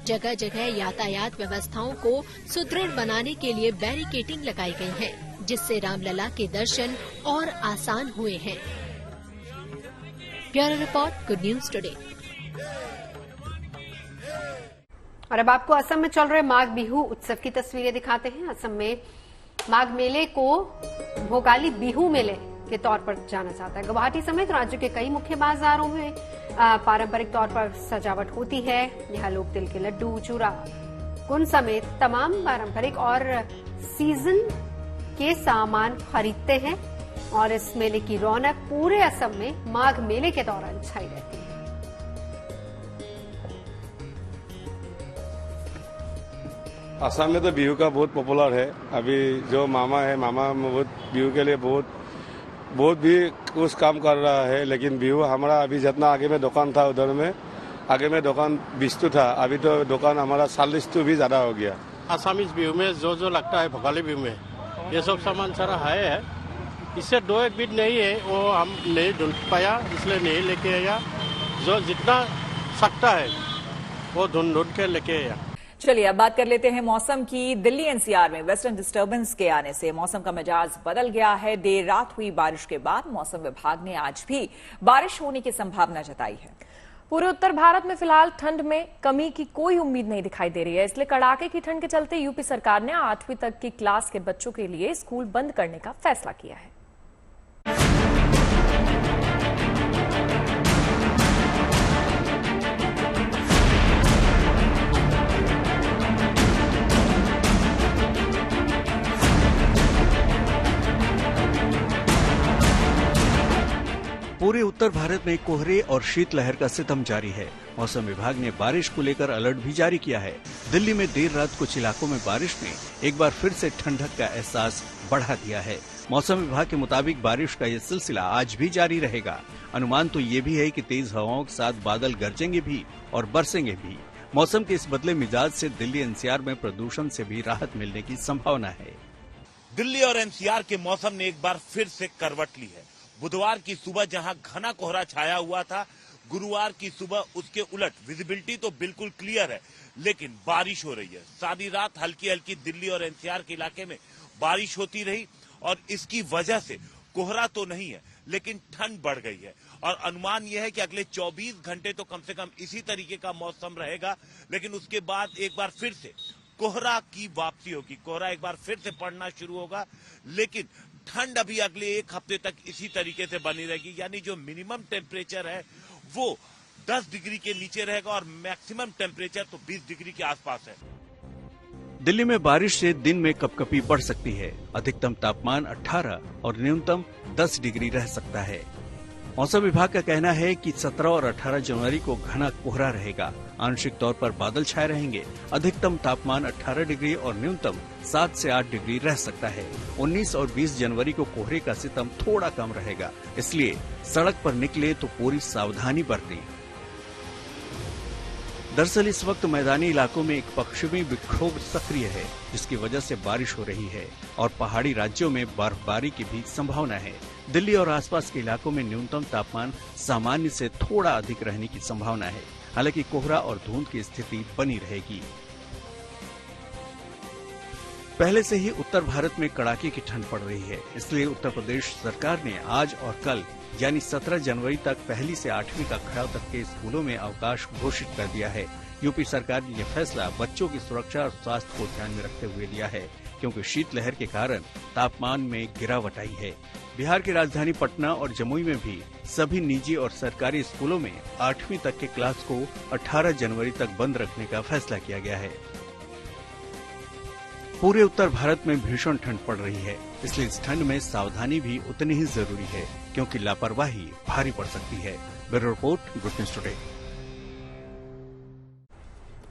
जगह जगह यातायात व्यवस्थाओं को सुदृढ़ बनाने के लिए बैरिकेडिंग लगाई गई है, जिससे रामलला के दर्शन और आसान हुए हैं। Bureau report, good news today. और अब आपको असम में चल रहे माघ बिहू उत्सव की तस्वीरें दिखाते हैं। असम में माघ मेले को भोगाली बिहू मेले के तौर पर जाना जाता है। गुवाहाटी समेत राज्य के कई मुख्य बाजारों में पारंपरिक तौर पर सजावट होती है। यहाँ लोग तिल के लड्डू, चूरा, गुण समेत तमाम पारंपरिक और सीजन के सामान खरीदते हैं और इस मेले की रौनक पूरे असम में माघ मेले के दौरान छाई रहती है। असम में तो बिहू का बहुत पॉपुलर है। अभी जो मामा है, मामा बहुत बिहू के लिए बहुत भी कुछ काम कर रहा है, लेकिन बिहू हमारा अभी जितना आगे में दुकान था उधर में आगे में दुकान 20 था, अभी तो दुकान हमारा 40 भी ज्यादा हो गया। आसामीज बिहू में जो लगता है भोगाली बिहू में ये सब सामान सारा है। इससे 2-1 बीट नहीं है, वो हम नहीं ढूंढ पाया इसलिए नहीं लेके आया। जो जितना सकता है वो ढूंढ के लेके आया। चलिए अब बात कर लेते हैं मौसम की। दिल्ली एनसीआर में वेस्टर्न डिस्टर्बेंस के आने से मौसम का मिजाज बदल गया है। देर रात हुई बारिश के बाद मौसम विभाग ने आज भी बारिश होने की संभावना जताई है। पूरे उत्तर भारत में फिलहाल ठंड में कमी की कोई उम्मीद नहीं दिखाई दे रही है। इसलिए कड़ाके की ठंड के चलते यूपी सरकार ने 8वीं तक की क्लास के बच्चों के लिए स्कूल बंद करने का फैसला किया है। पूरे उत्तर भारत में कोहरे और शीतलहर का सितम जारी है। मौसम विभाग ने बारिश को लेकर अलर्ट भी जारी किया है। दिल्ली में देर रात कुछ इलाकों में बारिश ने एक बार फिर से ठंडक का एहसास बढ़ा दिया है। मौसम विभाग के मुताबिक बारिश का ये सिलसिला आज भी जारी रहेगा। अनुमान तो ये भी है कि तेज हवाओं के साथ बादल गरजेंगे भी और बरसेंगे भी। मौसम के इस बदले मिजाज से दिल्ली एनसीआर में प्रदूषण से भी राहत मिलने की संभावना है। दिल्ली और एनसीआर के मौसम ने एक बार फिर से करवट ली है। बुधवार की सुबह जहां घना कोहरा छाया हुआ था, गुरुवार की सुबह उसके उलट विजिबिलिटी तो बिल्कुल क्लियर है, लेकिन बारिश हो रही है। सारी रात हल्की हल्की दिल्ली और एनसीआर के इलाके में बारिश होती रही और इसकी वजह से कोहरा तो नहीं है लेकिन ठंड बढ़ गई है। और अनुमान यह है कि अगले 24 घंटे तो कम से कम इसी तरीके का मौसम रहेगा, लेकिन उसके बाद एक बार फिर से कोहरा की वापसी होगी, कोहरा एक बार फिर से पड़ना शुरू होगा, लेकिन ठंड अभी अगले एक हफ्ते तक इसी तरीके से बनी रहेगी। यानी जो मिनिमम टेम्परेचर है वो 10 डिग्री के नीचे रहेगा और मैक्सिमम टेम्परेचर तो 20 डिग्री के आसपास है। दिल्ली में बारिश से दिन में कपकपी बढ़ सकती है। अधिकतम तापमान 18 और न्यूनतम 10 डिग्री रह सकता है। मौसम विभाग का कहना है कि 17 और 18 जनवरी को घना कोहरा रहेगा। आंशिक तौर पर बादल छाए रहेंगे। अधिकतम तापमान 18 डिग्री और न्यूनतम 7 से 8 डिग्री रह सकता है। 19 और 20 जनवरी को कोहरे का सितम थोड़ा कम रहेगा, इसलिए सड़क पर निकले तो पूरी सावधानी बरतें। दरअसल इस वक्त मैदानी इलाकों में एक पश्चिमी विक्षोभ सक्रिय है, जिसकी वजह से बारिश हो रही है और पहाड़ी राज्यों में बर्फबारी की भी संभावना है। दिल्ली और आसपास के इलाकों में न्यूनतम तापमान सामान्य से थोड़ा अधिक रहने की संभावना है। हालांकि कोहरा और धुंध की स्थिति बनी रहेगी। पहले से ही उत्तर भारत में कड़ाके की ठंड पड़ रही है, इसलिए उत्तर प्रदेश सरकार ने आज और कल यानी 17 जनवरी तक 1 से 8वीं कक्षा तक के स्कूलों में अवकाश घोषित कर दिया है। यूपी सरकार ने यह फैसला बच्चों की सुरक्षा और स्वास्थ्य को ध्यान में रखते हुए लिया है, क्योंकि शीतलहर के कारण तापमान में गिरावट आई है। बिहार की राजधानी पटना और जमुई में भी सभी निजी और सरकारी स्कूलों में 8वीं तक के क्लास को 18 जनवरी तक बंद रखने का फैसला किया गया है। पूरे उत्तर भारत में भीषण ठंड पड़ रही है, इसलिए इस ठंड में सावधानी भी उतनी ही जरूरी है, क्योंकि लापरवाही भारी पड़ सकती है। Bureau report, good news today.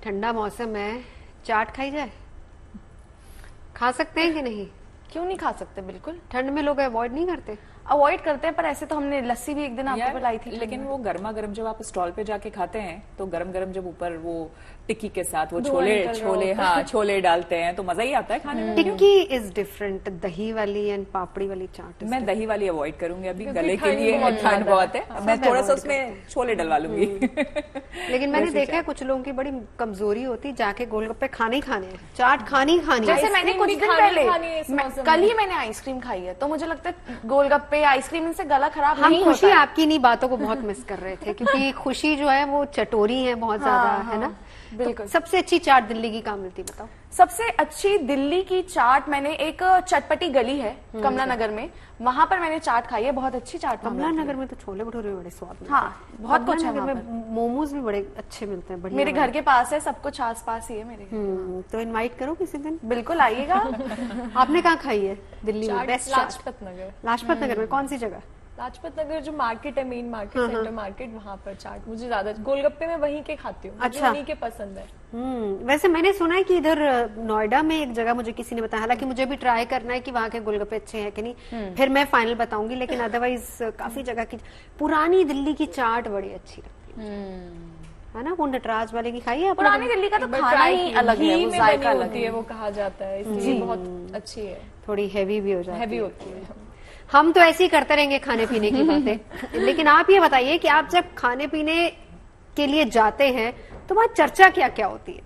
ठंडा मौसम है, चाट खाई जाए? खा सकते हैं कि नहीं? क्यों नहीं खा सकते? बिल्कुल। ठंड में लोग अवॉइड नहीं करते? अवॉइड करते हैं, पर ऐसे तो हमने लस्सी भी एक दिन आपको पिलाई थी। लेकिन वो गर्मा गर्म जब आप स्टॉल पे जाके खाते हैं तो गरम गरम जब ऊपर वो टिक्की के साथ वो छोले डालते हैं तो मजा ही आता है खाने में। टिक्की इज डिफरेंट, दही वाली एंड पापड़ी वाली चाट। मैं दही वाली अवॉइड करूंगी अभी, गले के लिए ठंड बहुत है। मैं थोड़ा सा उसमें छोले डलवा लूंगी। लेकिन मैंने देखा है कुछ लोगों की बड़ी कमजोरी होती है, जाके गोलगप्पे खाने ही खाने हैं, चाट खानी खानी। जैसे मैंने कुछ दिन पहले कल ही मैंने आइसक्रीम खाई है, तो मुझे लगता है गोलगप्पे आइसक्रीम इनसे गला खराब नहीं होता। खुशी आपकी इन्हीं बातों को बहुत मिस कर रहे थे, क्योंकि खुशी जो है वो चटोरी है बहुत ज्यादा, है ना? बिल्कुल। तो सबसे अच्छी चाट दिल्ली की कहाँ मिलती बताओ? सबसे अच्छी दिल्ली की चाट मैंने एक चटपटी गली है कमला नगर में, वहां पर मैंने चाट खाई है, बहुत अच्छी चाट। कमला नगर में तो छोले भटूरे बड़े स्वाद मिलते हैं। हाँ, बहुत कुछ है। मोमोज भी बड़े अच्छे मिलते हैं, बढ़िया। मेरे घर के पास है, सब कुछ आस पास ही है मेरे। तो इनवाइट करो किसी दिन। बिल्कुल आइएगा। आपने कहाँ खाई है दिल्ली में बेस्ट चाट? लाजपत नगर। लाजपत नगर में कौन सी जगह? लाजपत नगर जो मार्केट है, मेन मार्केट, सेंटर मार्केट, वहाँ पर चाट मुझे ज्यादा, गोलगप्पे में वहीं के खाती हूँ। अच्छा, वहीं के पसंद है। वैसे मैंने सुना है कि इधर नोएडा में एक जगह मुझे किसी ने बताया, हालांकि मुझे भी ट्राई करना है कि वहाँ के गोलगप्पे अच्छे हैं कि नहीं, फिर मैं फाइनल बताऊंगी। लेकिन अदरवाइज काफी जगह की पुरानी दिल्ली की चाट बड़ी अच्छी लगती है ना? वो नटराज वाले की खाई है? पुरानी दिल्ली का तो खाना ही अलग है, वो जायका अलग है, वो कहा जाता है, इसलिए बहुत अच्छी है। थोड़ी हैवी भी हो जाती है। हैवी होती है। हम तो ऐसे ही करते रहेंगे खाने पीने की बातें। लेकिन आप ये बताइए कि आप जब खाने पीने के लिए जाते हैं तो वहां चर्चा क्या क्या होती है?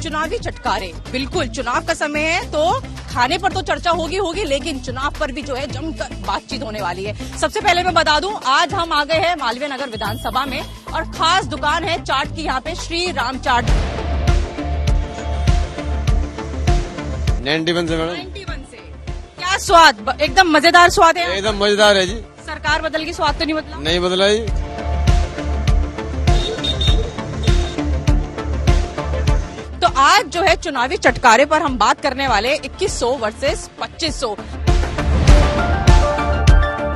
चुनावी चटकारे, बिल्कुल चुनाव का समय है तो खाने पर तो चर्चा होगी, लेकिन चुनाव पर भी जो है जमकर बातचीत होने वाली है। सबसे पहले मैं बता दूं, आज हम आ गए हैं मालवीय नगर विधानसभा में और खास दुकान है चाट की, यहाँ पे श्री राम चाट। 91 से मैडम। 91 से क्या स्वाद? एकदम मजेदार स्वाद है। एकदम मजेदार है जी। सरकार बदल की स्वाद तो नहीं बदला? नहीं बदला जी। तो आज जो है चुनावी चटकारे पर हम बात करने वाले 2100 वर्सेस 2500।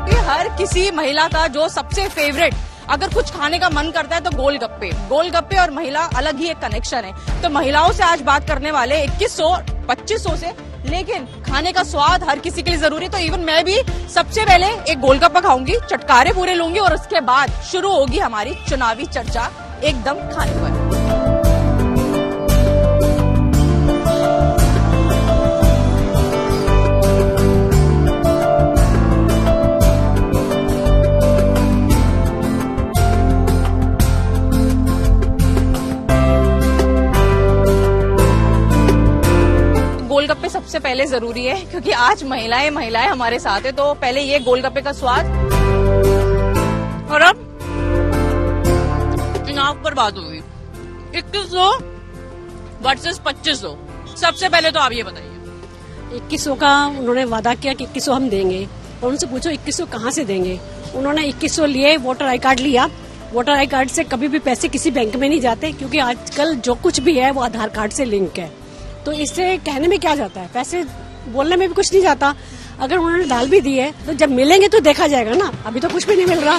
ये हर किसी महिला का जो सबसे फेवरेट, अगर कुछ खाने का मन करता है तो गोलगप्पे और महिला अलग ही एक कनेक्शन है। तो महिलाओं से आज बात करने वाले 2100 2500 से, लेकिन खाने का स्वाद हर किसी के लिए जरूरी। तो इवन मैं भी सबसे पहले एक गोलगप्पा खाऊंगी, चटकारे पूरे लूंगी और उसके बाद शुरू होगी हमारी चुनावी चर्चा एकदम खाने पर। पहले जरूरी है, क्योंकि आज महिलाएं हमारे साथ है। तो पहले ये गोलगप्पे का स्वाद, और अब चुनाव पर बात होगी। 2100 वर्सेस 2500। सबसे पहले तो आप ये बताइए। 2100 का उन्होंने वादा किया कि 2100 हम देंगे, और उनसे पूछो 2100 कहाँ से देंगे। उन्होंने 2100 लिए, वोटर आई कार्ड लिया। वोटर आई कार्ड से कभी भी पैसे किसी बैंक में नहीं जाते, क्योंकि आजकल जो कुछ भी है वो आधार कार्ड से लिंक है। तो इससे कहने में क्या जाता है, पैसे बोलने में भी कुछ नहीं जाता। अगर उन्होंने डाल भी दिए तो जब मिलेंगे तो देखा जाएगा ना, अभी तो कुछ भी नहीं मिल रहा।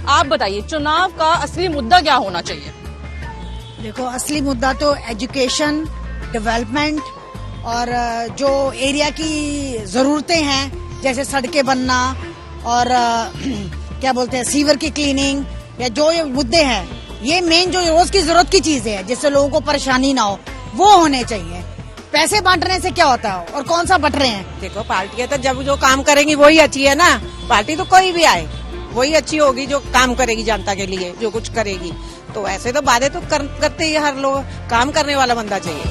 आप बताइए, चुनाव का असली मुद्दा क्या होना चाहिए? देखो, असली मुद्दा तो एजुकेशन, डेवलपमेंट और जो एरिया की जरूरतें हैं, जैसे सड़कें बनना और क्या बोलते हैं सीवर की क्लीनिंग, या जो ये मुद्दे हैं, ये मेन जो रोज की जरूरत की चीजें हैं, जिससे लोगों को परेशानी ना हो, वो होने चाहिए। पैसे बांटने से क्या होता है और कौन सा बट रहे हैं? देखो, पार्टियां तो जब जो काम करेंगी वही अच्छी है ना। पार्टी तो कोई भी आए वही अच्छी होगी जो काम करेगी जनता के लिए, जो कुछ करेगी। तो ऐसे तो वादे तो करते ही हर लोग, काम करने वाला बंदा चाहिए।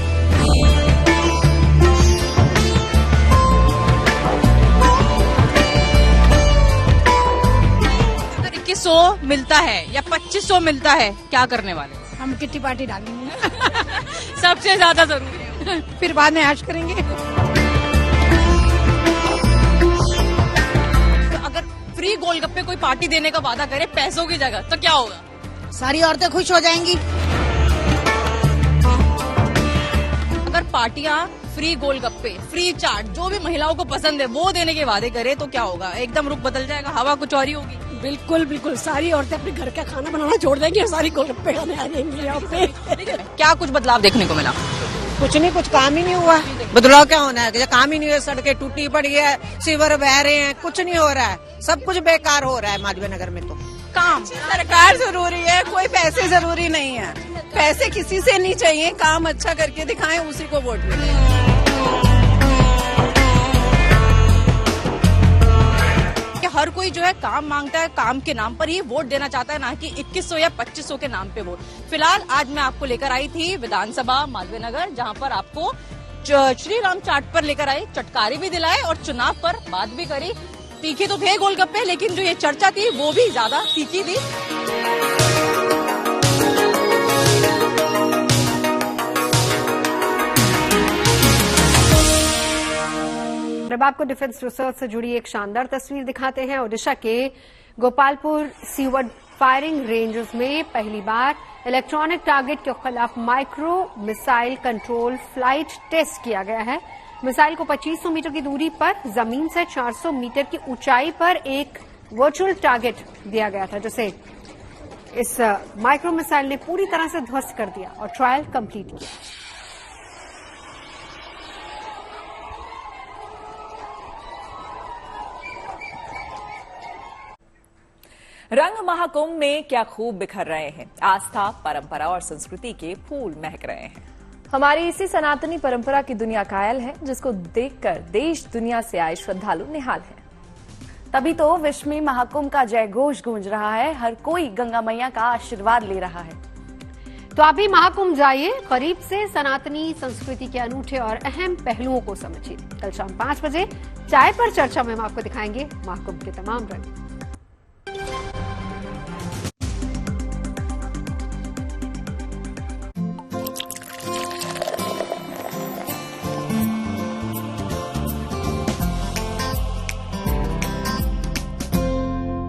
अगर 2100 मिलता है या 2500 मिलता है, क्या करने वाले? हम किट्टी पार्टी डालेंगे। सबसे ज्यादा जरूरी है, फिर बाद में ऐश करेंगे। तो अगर फ्री गोलगप्पे कोई पार्टी देने का वादा करे पैसों की जगह, तो क्या होगा? सारी औरतें खुश हो जाएंगी। अगर पार्टियां फ्री गोलगप्पे, फ्री चाट, जो भी महिलाओं को पसंद है वो देने के वादे करे, तो क्या होगा? एकदम रुख बदल जाएगा, हवा कुछ और ही होगी। बिल्कुल बिल्कुल, सारी औरतें अपने घर का खाना बनाना छोड़ देंगी और सारी गोलगप्पे खाने आ जाएंगी यहाँ पे। क्या कुछ बदलाव देखने को मिला? कुछ नहीं, कुछ काम ही नहीं हुआ। बदलाव क्या होना है? काम ही नहीं है, सड़कें टूटी पड़ी है, सीवर बह रहे हैं, कुछ नहीं हो रहा है, सब कुछ बेकार हो रहा है मालवीय नगर में। तो काम, सरकार जरूरी है, कोई पैसे जरूरी नहीं है। पैसे किसी से नहीं चाहिए, काम अच्छा करके दिखाएं, उसी को वोट मिले। हर कोई जो है काम मांगता है, काम के नाम पर ही वोट देना चाहता है, ना कि 2100 या 2500 के नाम पे वोट। फिलहाल आज मैं आपको लेकर आई थी विधानसभा मालवीय नगर, जहां पर आपको श्री राम चाट पर लेकर आई, चटकारी भी दिलाए और चुनाव पर बात भी करी। तीखे तो थे गोलगप्पे, लेकिन जो ये चर्चा थी वो भी ज्यादा तीखी थी। अब आपको डिफेंस रिसर्च से जुड़ी एक शानदार तस्वीर दिखाते हैं। ओडिशा के गोपालपुर सीवर्ड फायरिंग रेंजेस में पहली बार इलेक्ट्रॉनिक टारगेट के खिलाफ micro missile control flight test किया गया है। मिसाइल को 2500 मीटर की दूरी पर जमीन से 400 मीटर की ऊंचाई पर एक वर्चुअल टारगेट दिया गया था, जिसे इस माइक्रो मिसाइल ने पूरी तरह से ध्वस्त कर दिया और ट्रायल कंप्लीट किया। रंग महाकुंभ में क्या खूब बिखर रहे हैं। आस्था, परंपरा और संस्कृति के फूल महक रहे हैं। हमारी इसी सनातनी परंपरा की दुनिया कायल है, जिसको देखकर देश दुनिया से आए श्रद्धालु निहाल हैं। तभी तो विश्व में महाकुंभ का जय घोष गूंज रहा है। हर कोई गंगा मैया का आशीर्वाद ले रहा है। तो आप भी महाकुंभ जाइए, करीब से सनातनी संस्कृति के अनूठे और अहम पहलुओं को समझिए। कल शाम 5 बजे चाय पर चर्चा में हम आपको दिखाएंगे महाकुंभ के तमाम रंग।